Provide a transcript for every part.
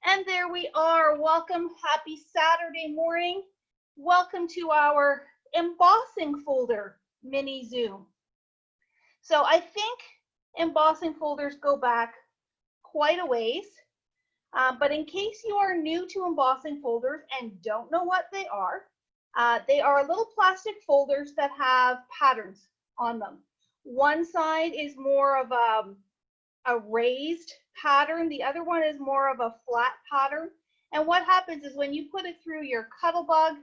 And there we are. Welcome. Happy Saturday morning. Welcome to our embossing folder mini Zoom. So I think embossing folders go back quite a ways. But in case you are new to embossing folders and don't know what they are little plastic folders that have patterns on them. One side is more of a raised pattern. The other one is more of a flat pattern. And what happens is when you put it through your Cuttlebug,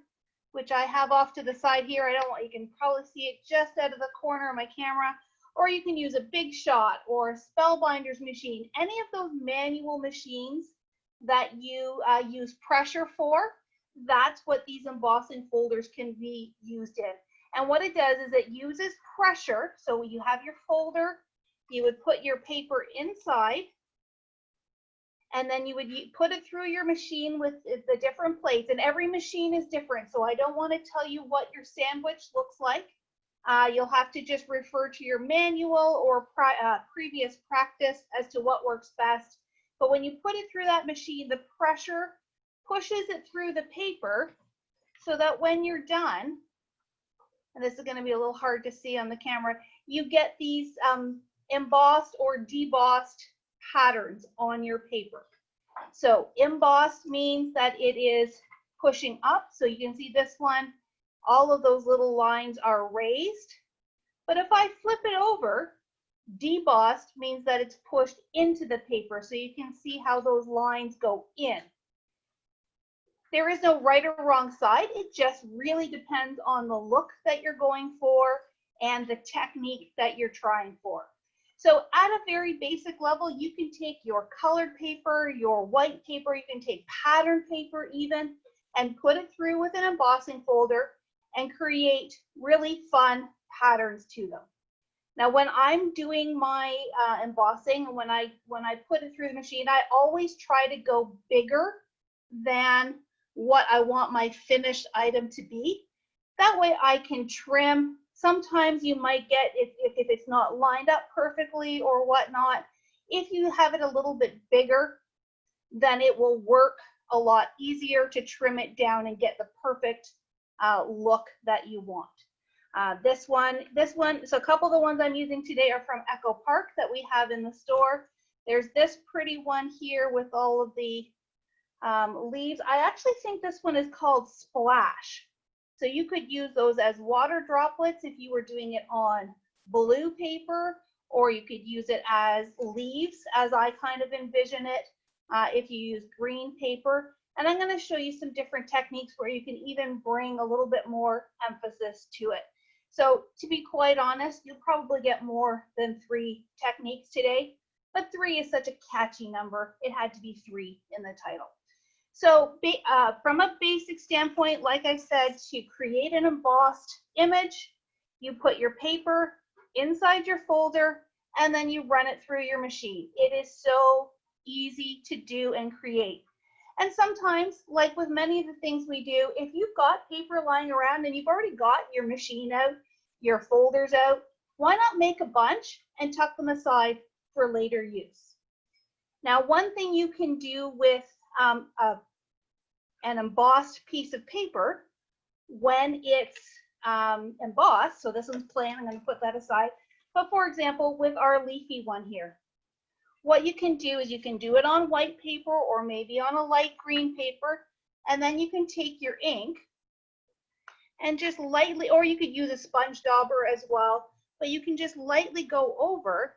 which I have off to the side here, I don't want, you can probably see it just out of the corner of my camera, or you can use a Big Shot or a Spellbinder's machine, any of those manual machines that you use pressure for. That's what these embossing folders can be used in. And what it does is it uses pressure. So you have your folder, you would put your paper inside, and then you would put it through your machine with the different plates. And every machine is different, so I don't want to tell you what your sandwich looks like. You'll have to just refer to your manual or previous practice as to what works best. But when you put it through that machine, the pressure pushes it through the paper so that when you're done, and this is going to be a little hard to see on the camera, you get these embossed or debossed patterns on your paper. So embossed means that it is pushing up. So you can see this one, all of those little lines are raised. But if I flip it over, debossed means that it's pushed into the paper. So you can see how those lines go in. There is no right or wrong side. It just really depends on the look that you're going for and the technique that you're trying for. So at a very basic level, you can take your colored paper, your white paper, you can take pattern paper even, and put it through with an embossing folder and create really fun patterns to them. Now, when I'm doing my embossing, when I put it through the machine, I always try to go bigger than what I want my finished item to be. That way I can trim. Sometimes you might get, if it's not lined up perfectly or whatnot, if you have it a little bit bigger, then it will work a lot easier to trim it down and get the perfect look that you want. This one, so a couple of the ones I'm using today are from Echo Park that we have in the store. There's this pretty one here with all of the leaves. I actually think this one is called Splash. So you could use those as water droplets if you were doing it on blue paper, or you could use it as leaves, as I kind of envision it, if you use green paper. And I'm going to show you some different techniques where you can even bring a little bit more emphasis to it. So to be quite honest, you'll probably get more than 3 techniques today, but 3 is such a catchy number. It had to be 3 in the title. So from a basic standpoint, like I said, to create an embossed image, you put your paper inside your folder and then you run it through your machine. It is so easy to do and create. And sometimes, like with many of the things we do, if you've got paper lying around and you've already got your machine out, your folders out, why not make a bunch and tuck them aside for later use? Now, one thing you can do with an embossed piece of paper when it's embossed, so this one's plain, I'm going to put that aside, but for example, with our leafy one here, what you can do is you can do it on white paper or maybe on a light green paper, and then you can take your ink and just lightly, or you could use a sponge dauber as well, but you can just lightly go over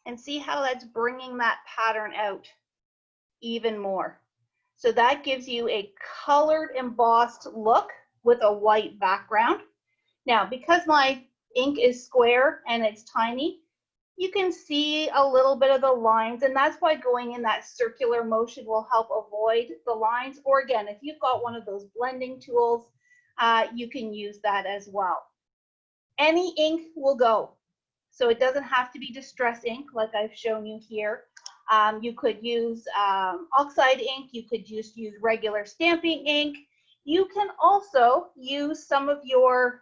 and see how that's bringing that pattern out even more. So that gives you a colored embossed look with a white background. Now, because my ink is square and it's tiny, you can see a little bit of the lines, and that's why going in that circular motion will help avoid the lines. Or again, if you've got one of those blending tools, you can use that as well. Any ink will go. So it doesn't have to be distress ink like I've shown you here. You could use oxide ink. You could just use regular stamping ink. You can also use some of your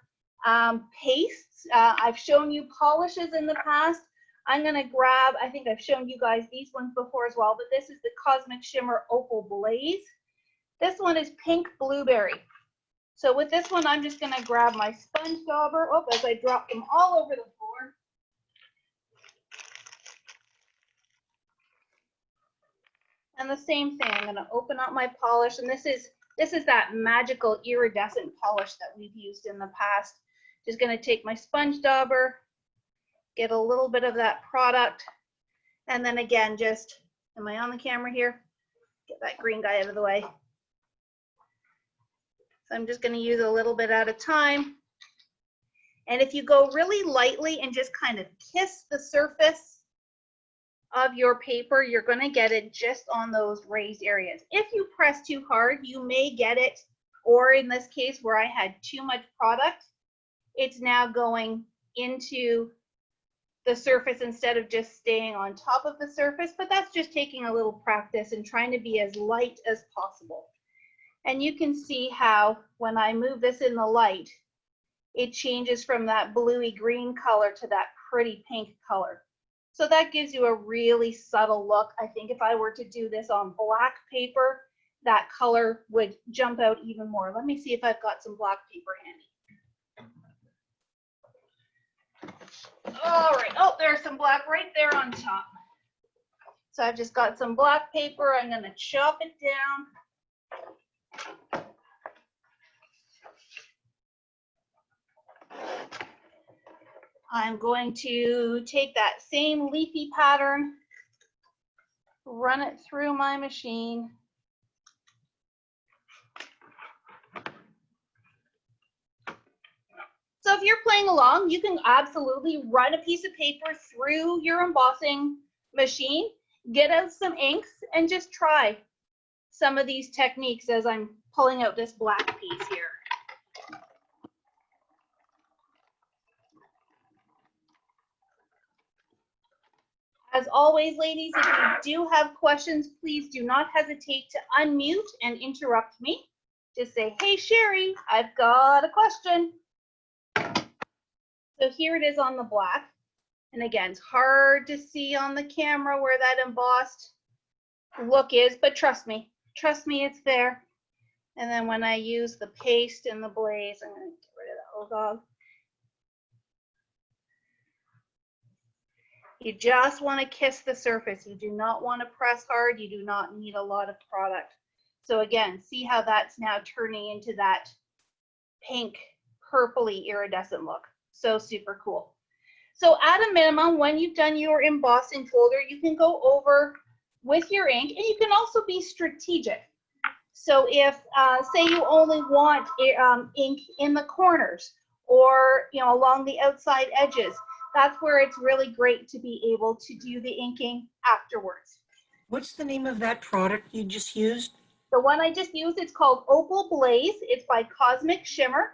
pastes. I've shown you polishes in the past. I'm gonna grab, I think I've shown you guys these ones before as well, but this is the Cosmic Shimmer Opal Blaze. This one is Pink Blueberry. So with this one, I'm just gonna grab my sponge dauber, as I drop them all over the floor. And the same thing, I'm gonna open up my polish, and this is that magical iridescent polish that we've used in the past. Just gonna take my sponge dauber, get a little bit of that product, and then again, just, am I on the camera here? Get that green guy out of the way. So I'm just gonna use a little bit at a time. And if you go really lightly and just kind of kiss the surface of your paper, you're gonna get it just on those raised areas. If you press too hard, you may get it, or in this case where I had too much product, it's now going into the surface instead of just staying on top of the surface, but that's just taking a little practice and trying to be as light as possible. And you can see how when I move this in the light, it changes from that bluey green color to that pretty pink color. So that gives you a really subtle look. I think if I were to do this on black paper, that color would jump out even more. Let me see if I've got some black paper handy. All right, oh, there's some black right there on top. So I've just got some black paper. I'm gonna chop it down. I'm going to take that same leafy pattern, run it through my machine. So if you're playing along, you can absolutely run a piece of paper through your embossing machine, get out some inks, and just try some of these techniques as I'm pulling out this black piece here. As always, ladies, if you do have questions, please do not hesitate to unmute and interrupt me. Just say, hey, Sheri, I've got a question. So here it is on the black. And again, it's hard to see on the camera where that embossed look is, but trust me, it's there. And then when I use the paste and the blaze, I'm going to get rid of that little dog. You just want to kiss the surface. You do not want to press hard. You do not need a lot of product. So again, see how that's now turning into that pink, purpley iridescent look. So super cool. So at a minimum, when you've done your embossing folder, you can go over with your ink, and you can also be strategic. So if, say you only want ink in the corners or, along the outside edges, that's where it's really great to be able to do the inking afterwards. What's the name of that product you just used? The one I just used, it's called Opal Blaze. It's by Cosmic Shimmer.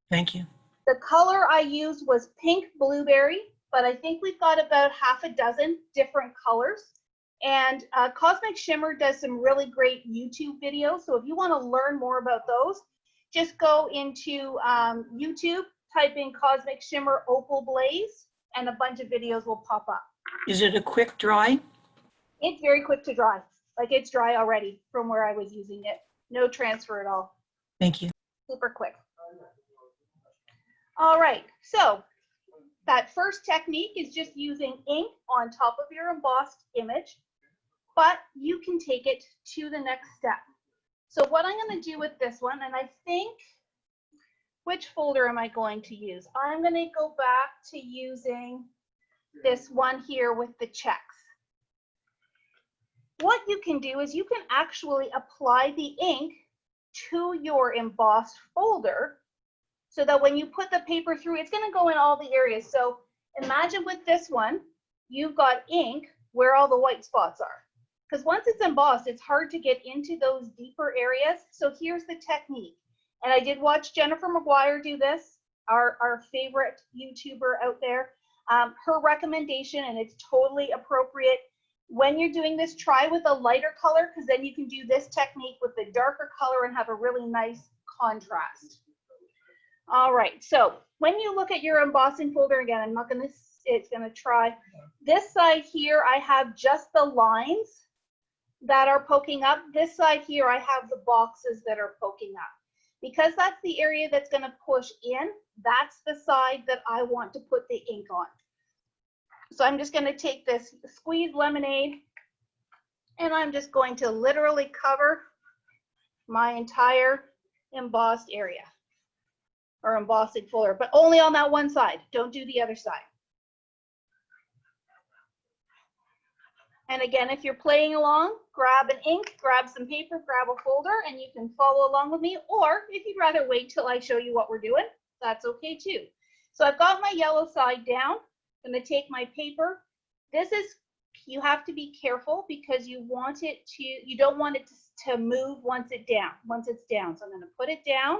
Thank you. The color I used was Pink Blueberry, but I think we've got about half a dozen different colors. And Cosmic Shimmer does some really great YouTube videos. So if you want to learn more about those, just go into YouTube, type in Cosmic Shimmer Opal Blaze, and a bunch of videos will pop up. Is it a quick dry? It's very quick to dry. Like, it's dry already from where I was using it. No transfer at all. Thank you. Super quick. All right, so that first technique is just using ink on top of your embossed image, but you can take it to the next step. So what I'm going to do with this one, and I think, which folder am I going to use? I'm going to go back to using this one here with the checks. What you can do is you can actually apply the ink to your embossed folder so that when you put the paper through, it's going to go in all the areas. So imagine with this one, you've got ink where all the white spots are. Because once it's embossed, it's hard to get into those deeper areas. So here's the technique. And I did watch Jennifer McGuire do this, our favorite YouTuber out there. Her recommendation, and it's totally appropriate, when you're doing this, try with a lighter color, because then you can do this technique with the darker color and have a really nice contrast. All right, so when you look at your embossing folder, again, I'm not going to it's gonna try. This side here, I have just the lines that are poking up. This side here, I have the boxes that are poking up. Because that's the area that's gonna push in, that's the side that I want to put the ink on. So I'm just gonna take this squeezed lemonade and I'm just going to literally cover my entire embossed area or embossing folder, but only on that one side. Don't do the other side. And again, if you're playing along, grab an ink, grab some paper, grab a folder, and you can follow along with me. Or if you'd rather wait till I show you what we're doing, that's okay too. So I've got my yellow side down. I'm gonna take my paper. This is, you have to be careful because you want it to, you don't want it to move once it's down. So I'm gonna put it down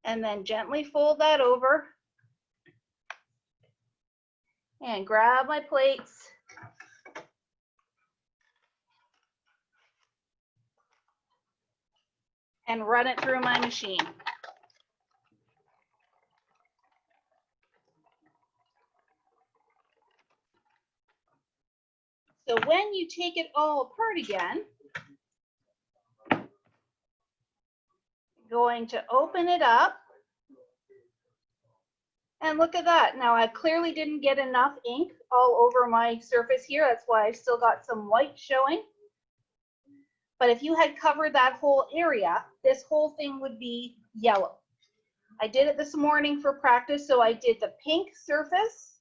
and then gently fold that over and grab my plates. And run it through my machine. So when you take it all apart again, I'm going to open it up. And look at that. Now I clearly didn't get enough ink all over my surface here. That's why I've still got some white showing. But if you had covered that whole area, this whole thing would be yellow. I did it this morning for practice, so I did the pink surface,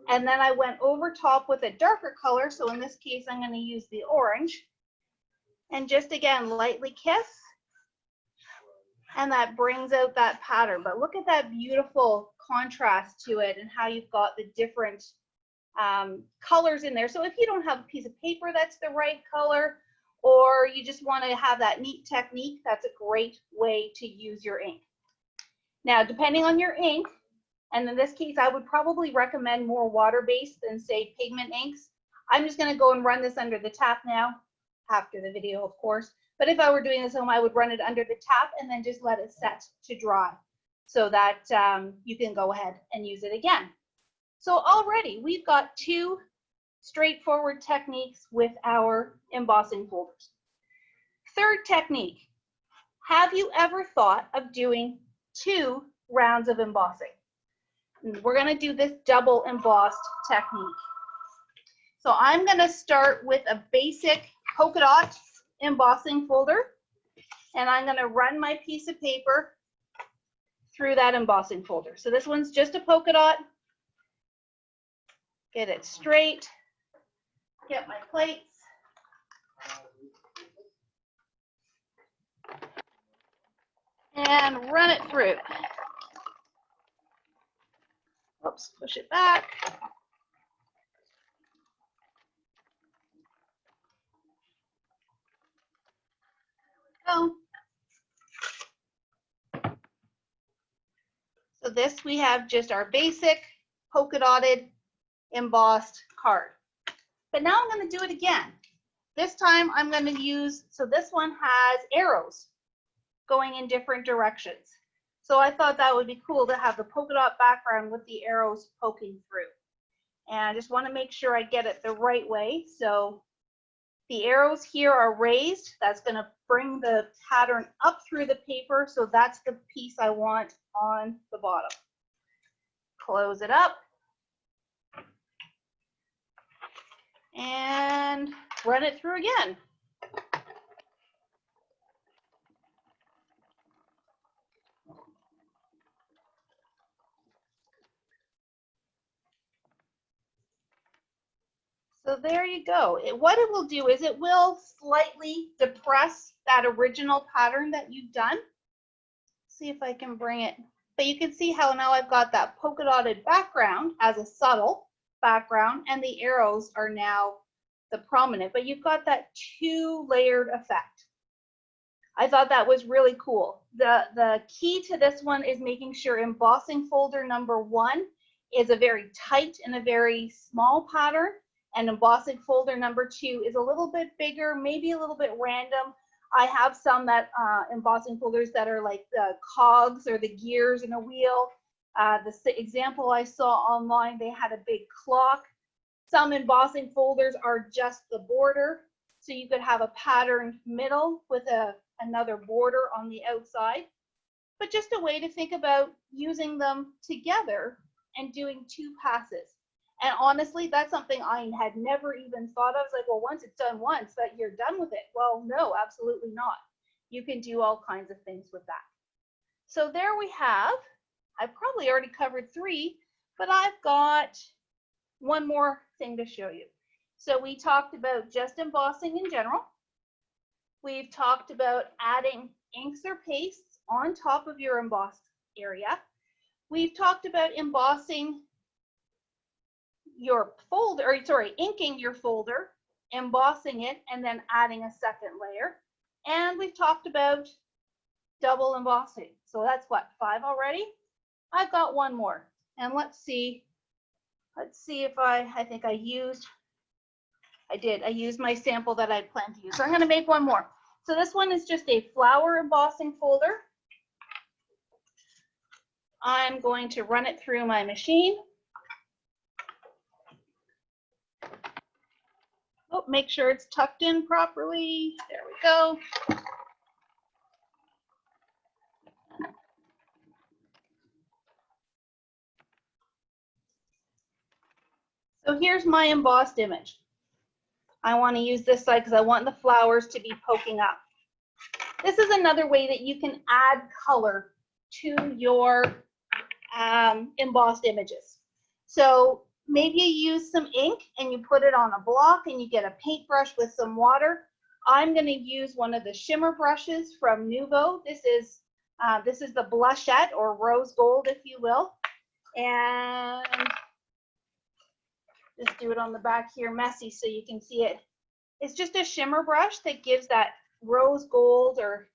and then I went over top with a darker color. So in this case, I'm going to use the orange. And just again, lightly kiss. And that brings out that pattern. But look at that beautiful contrast to it and how you've got the different colors in there. So if you don't have a piece of paper that's the right color, or you just want to have that neat technique, that's a great way to use your ink. Now, depending on your ink, and in this case, I would probably recommend more water-based than, say, pigment inks. I'm just going to go and run this under the tap now, after the video, of course. But if I were doing this at home, I would run it under the tap and then just let it set to dry so that you can go ahead and use it again. So already we've got two straightforward techniques with our embossing folders. Third technique, have you ever thought of doing 2 rounds of embossing? We're going to do this double embossed technique. So I'm going to start with a basic polka dot embossing folder, and I'm going to run my piece of paper through that embossing folder. So this one's just a polka dot. Get it straight. Get my plates. And run it through. Oops, push it back. Go. So this, we have just our basic polka dotted embossed card. But now I'm going to do it again. This time I'm going to use, so this one has arrows going in different directions. So I thought that would be cool to have the polka dot background with the arrows poking through. And I just want to make sure I get it the right way. So the arrows here are raised. That's going to bring the pattern up through the paper. So that's the piece I want on the bottom. Close it up. And run it through again. So there you go. What it will do is it will slightly depress that original pattern that you've done. See if I can bring it. But you can see how now I've got that polka dotted background as a subtle background, and the arrows are now the prominent, but you've got that 2-layered effect. I thought that was really cool. The key to this one is making sure embossing folder number 1 is a very tight and a very small pattern, and embossing folder number 2 is a little bit bigger, maybe a little bit random. I have some that embossing folders that are like the cogs or the gears in a wheel. Example I saw online, they had a big clock. Some embossing folders are just the border, so you could have a patterned middle with another border on the outside. But just a way to think about using them together and doing 2 passes. And honestly, that's something I had never even thought of. It's like, well, once it's done once, that you're done with it. Well, no, absolutely not. You can do all kinds of things with that. So there we have, I've probably already covered 3, but I've got one more thing to show you. So we talked about just embossing in general. We've talked about adding inks or pastes on top of your embossed area. We've talked about embossing your folder, or sorry, inking your folder, embossing it, and then adding a second layer. And we've talked about double embossing. So that's what, 5 already? I've got one more. And let's see if I think I used my sample that I planned to use. So I'm going to make one more. So this one is just a flower embossing folder. I'm going to run it through my machine. Oh, make sure it's tucked in properly. There we go. So here's my embossed image. I want to use this side because I want the flowers to be poking up. This is another way that you can add color to your embossed images. So maybe you use some ink and you put it on a block and you get a paintbrush with some water. I'm going to use one of the shimmer brushes from Nuvo. This is the blushette, or rose gold, if you will. And just do it on the back here, messy, so you can see it. It's just a shimmer brush that gives that rose gold, or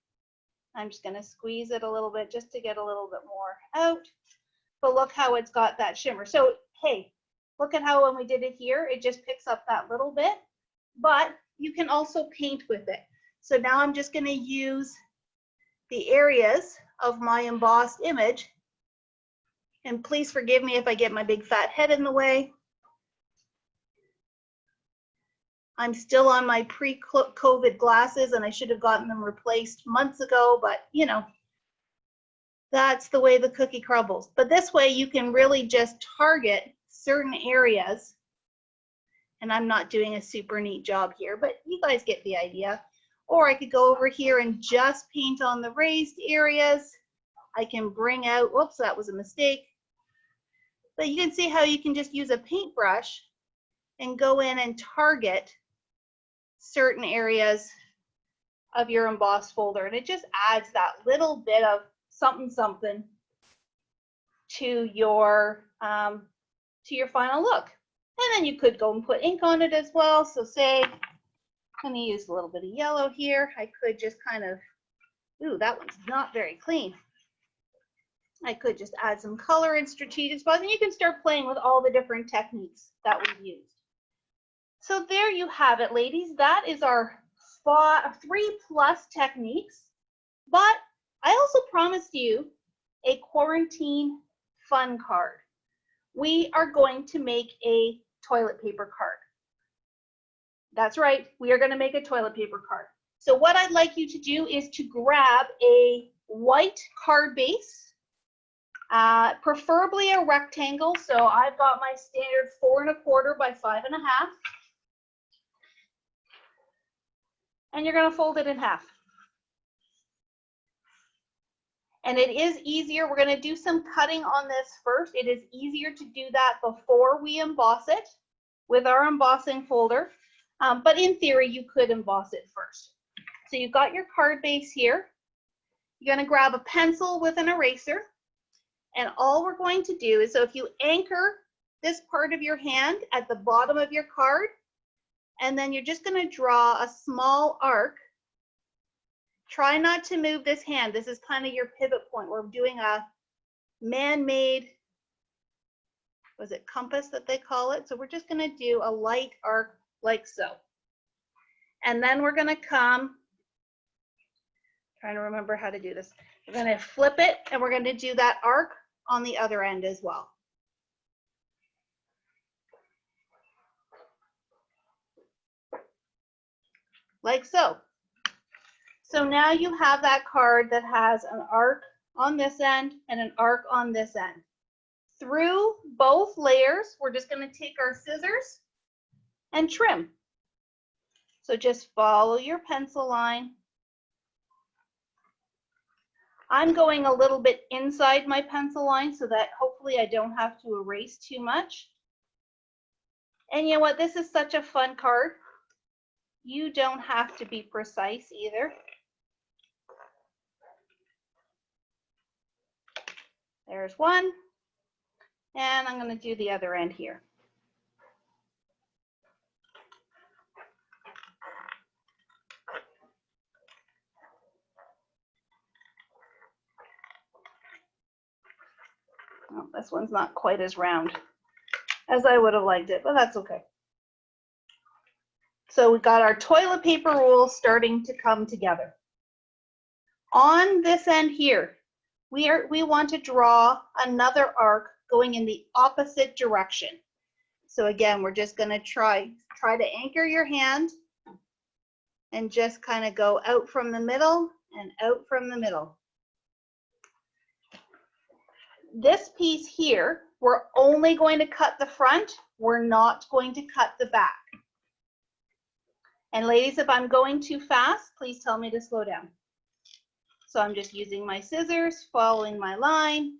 I'm just going to squeeze it a little bit just to get a little bit more out. But look how it's got that shimmer. So, hey, look at how when we did it here, it just picks up that little bit, but you can also paint with it. So now I'm just going to use the areas of my embossed image. And please forgive me if I get my big fat head in the way. I'm still on my pre-COVID glasses and I should have gotten them replaced months ago, but you know, that's the way the cookie crumbles. But this way you can really just target certain areas. And I'm not doing a super neat job here, but you guys get the idea. Or I could go over here and just paint on the raised areas. I can bring out, whoops, that was a mistake. But you can see how you can just use a paintbrush and go in and target certain areas of your embossed folder. And it just adds that little bit of something something to your final look. And then you could go and put ink on it as well. So say, I'm going to use a little bit of yellow here. I could just kind of, ooh, that one's not very clean. I could just add some color in strategic spots, and you can start playing with all the different techniques that we've used. So there you have it, ladies. That is our 3+ techniques. But I also promised you a quarantine fun card. We are going to make a toilet paper card. That's right, we are going to make a toilet paper card. So what I'd like you to do is to grab a white card base, preferably a rectangle. So I've got my standard 4 1/4 by 5 1/2. And you're going to fold it in half. And it is easier, we're going to do some cutting on this first. It is easier to do that before we emboss it with our embossing folder. But in theory, you could emboss it first. So you've got your card base here. You're going to grab a pencil with an eraser. And all we're going to do is, so if you anchor this part of your hand at the bottom of your card, and then you're just going to draw a small arc. Try not to move this hand. This is kind of your pivot point. We're doing a man-made, was it compass that they call it? So we're just going to do a light arc like so. And then we're going to come, trying to remember how to do this. We're going to flip it and we're going to do that arc on the other end as well. Like so. So now you have that card that has an arc on this end and an arc on this end. Through both layers, we're just going to take our scissors and trim. So just follow your pencil line. I'm going a little bit inside my pencil line so that hopefully I don't have to erase too much. And you know what? This is such a fun card. You don't have to be precise either. There's one. And I'm going to do the other end here. Oh, this one's not quite as round as I would have liked it, but that's okay. So we got our toilet paper roll starting to come together. On this end here, we want to draw another arc going in the opposite direction. So again, we're just going to try to anchor your hand and just kind of go out from the middle and out from the middle. This piece here, we're only going to cut the front. We're not going to cut the back. And ladies, if I'm going too fast, please tell me to slow down. So I'm just using my scissors, following my line.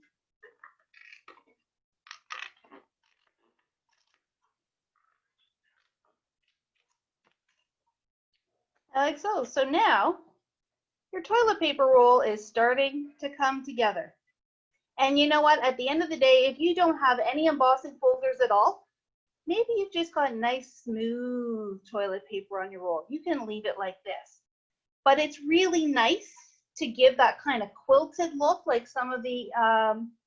Like so. So now your toilet paper roll is starting to come together. And you know what? At the end of the day, if you don't have any embossing folders at all, maybe you've just got nice, smooth toilet paper on your roll. You can leave it like this. But it's really nice to give that kind of quilted look like some of the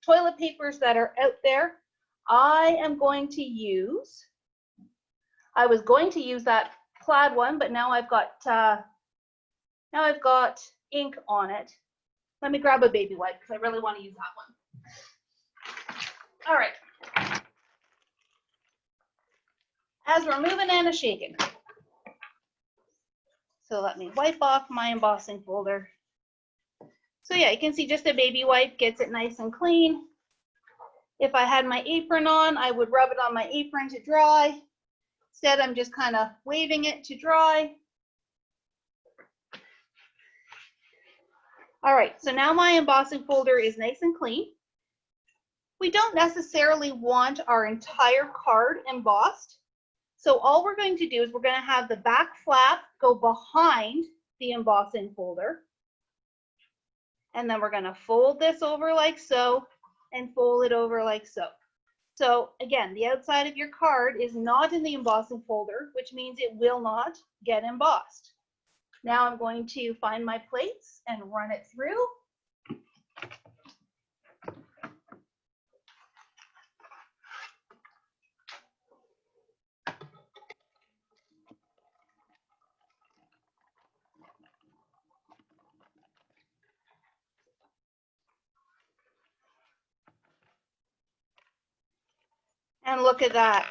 toilet papers that are out there. I was going to use that plaid one, but now I've got ink on it. Let me grab a baby wipe because I really want to use that one. All right. As we're moving and a shaking. So let me wipe off my embossing folder. So yeah, you can see just a baby wipe gets it nice and clean. If I had my apron on, I would rub it on my apron to dry. Instead, I'm just kind of waving it to dry. All right, so now my embossing folder is nice and clean. We don't necessarily want our entire card embossed. So all we're going to do is we're going to have the back flap go behind the embossing folder. And then we're going to fold this over like so and fold it over like so. So again, the outside of your card is not in the embossing folder, which means it will not get embossed. Now I'm going to find my plates and run it through. And look at that.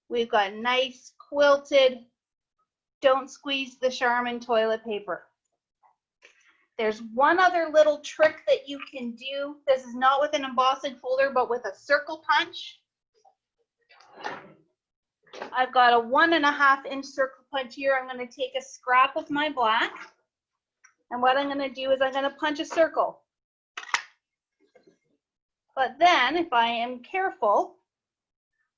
We've got nice quilted, don't squeeze the Charmin toilet paper. There's one other little trick that you can do. This is not with an embossing folder, but with a circle punch. I've got a 1.5 inch circle punch here. I'm going to take a scrap of my black. And what I'm going to do is I'm going to punch a circle. But then, if I am careful,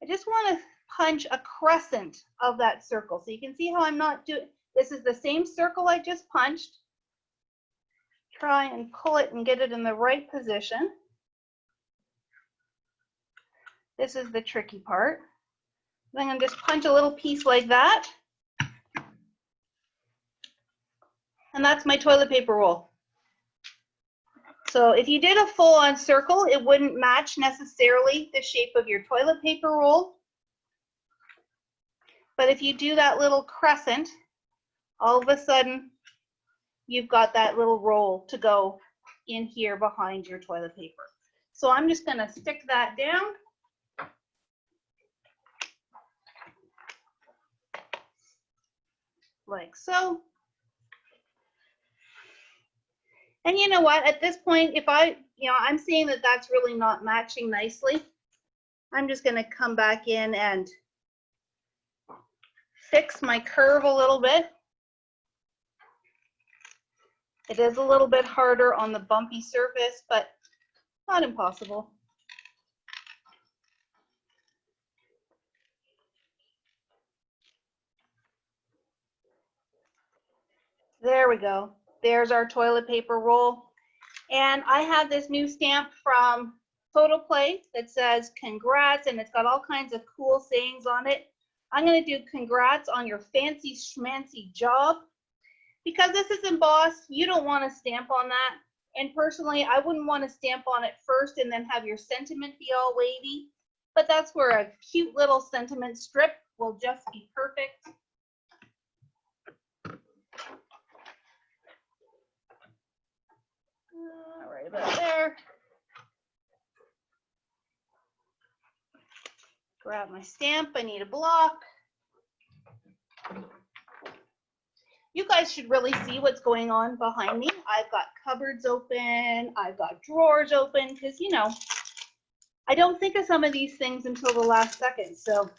I just want to punch a crescent of that circle. So you can see how I'm not doing, this is the same circle I just punched. Try and pull it and get it in the right position. This is the tricky part. Then I'm going to just punch a little piece like that. And that's my toilet paper roll. So if you did a full-on circle, it wouldn't match necessarily the shape of your toilet paper roll. But if you do that little crescent, all of a sudden, you've got that little roll to go in here behind your toilet paper. So I'm just gonna stick that down. Like so. And you know what, at this point, if I'm seeing that that's really not matching nicely, I'm just gonna come back in and fix my curve a little bit. It is a little bit harder on the bumpy surface, but not impossible. There we go. There's our toilet paper roll. And I have this new stamp from Photoplay that says congrats, and it's got all kinds of cool sayings on it. I'm going to do congrats on your fancy schmancy job. Because this is embossed, you don't want to stamp on that. And personally, I wouldn't want to stamp on it first and then have your sentiment be all wavy. But that's where a cute little sentiment strip will just be perfect. Right about there. Grab my stamp. I need a block. You guys should really see what's going on behind me. I've got cupboards open. I've got drawers open because, you know, I don't think of some of these things until the last second. So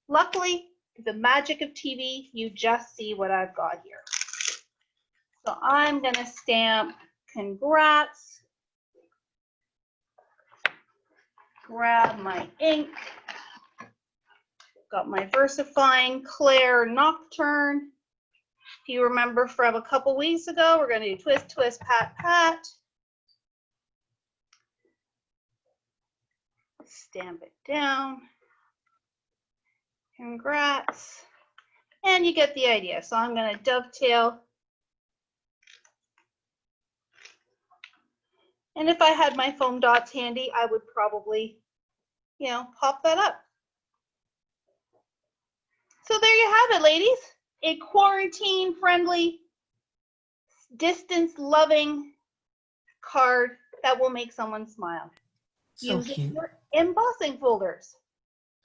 luckily, the magic of TV, you just see what I've got here. So I'm going to stamp congrats. Grab my ink. Got my VersaFine Claire Nocturne. If you remember from a couple weeks ago, we're going to do twist, twist, pat, pat. Stamp it down. Congrats. And you get the idea. So I'm going to dovetail. And if I had my foam dots handy, I would probably, you know, pop that up. So there you have it, ladies. A quarantine-friendly, distance-loving card that will make someone smile. So Using cute. your embossing folders.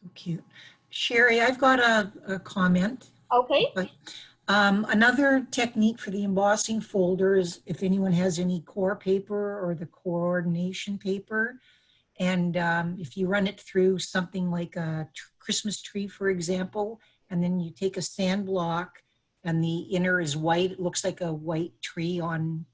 So cute. Sheri, I've got a comment. Okay. But, another technique for the embossing folder is if anyone has any core paper or the coordination paper, and if you run it through something like a Christmas tree, for example, and then you take a sand block and the inner is white, it looks like a white tree on,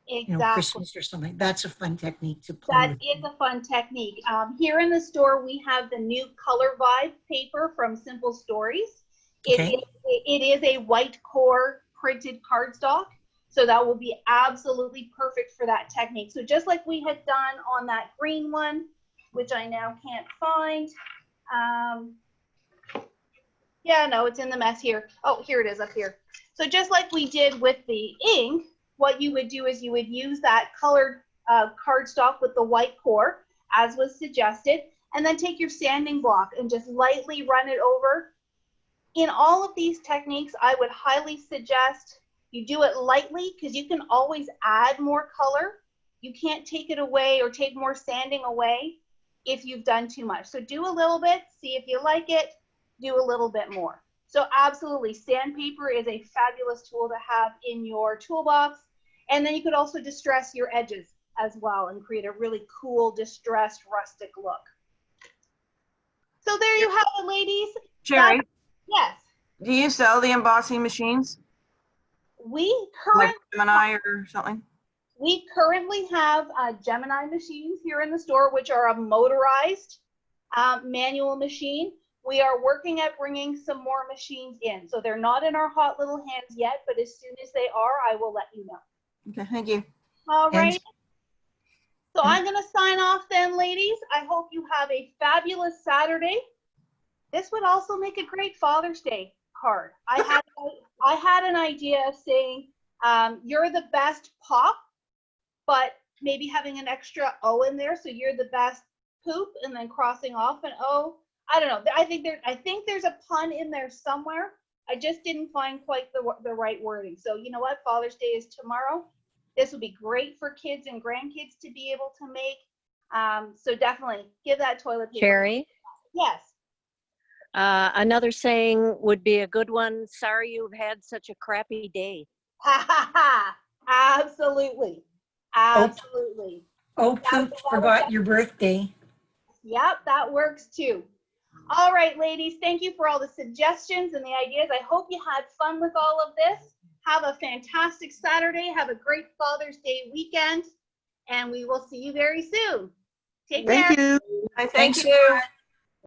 you know, Exactly. Christmas or something. That's a fun technique to play That with. is a fun technique. Here in the store, we have the new Color Vibe paper from Simple Stories. Okay. It is a white core printed cardstock, so that will be absolutely perfect for that technique. So just like we had done on that green one, which I now can't find. Yeah, no, it's in the mess here. Oh, here it is up here. So just like we did with the ink, what you would do is you would use that colored cardstock with the white core, as was suggested, and then take your sanding block and just lightly run it over. In all of these techniques, I would highly suggest you do it lightly because you can always add more color. You can't take it away or take more sanding away if you've done too much. So do a little bit, see if you like it, do a little bit more. So absolutely, sandpaper is a fabulous tool to have in your toolbox. And then you could also distress your edges as well and create a really cool, distressed, rustic look. So there you have it, ladies. Sheri, Yes. do you sell the embossing machines? We Like Gemini or something? currently have Gemini machines here in the store, which are a motorized manual machine. We are working at bringing some more machines in. So they're not in our hot little hands yet, but as soon as they are, I will let you know. Okay, thank you. All right. So and- I'm going to sign off then, ladies. I hope you have a fabulous Saturday. This would also make a great Father's Day card. I had an idea of saying, you're the best pop, but maybe having an extra O in there. So you're the best poop and then crossing off an O. I don't know. I think there's a pun in there somewhere. I just didn't find quite the right wording. So you know what? Father's Day is tomorrow. This would be great for kids and grandkids to be able to make. So definitely give that toilet paper. Sheri, Yes. another saying would be a good one. Sorry you've had such a crappy day. Ha ha ha. Absolutely. Absolutely. Oh, poop, forgot your birthday. Yep, that works too. All right, ladies, thank you for all the suggestions and the ideas. I hope you had fun with all of this. Have a fantastic Saturday. Have a great Father's Day weekend. And we will see you very soon. Take care. Thank you. I thank Thanks. you.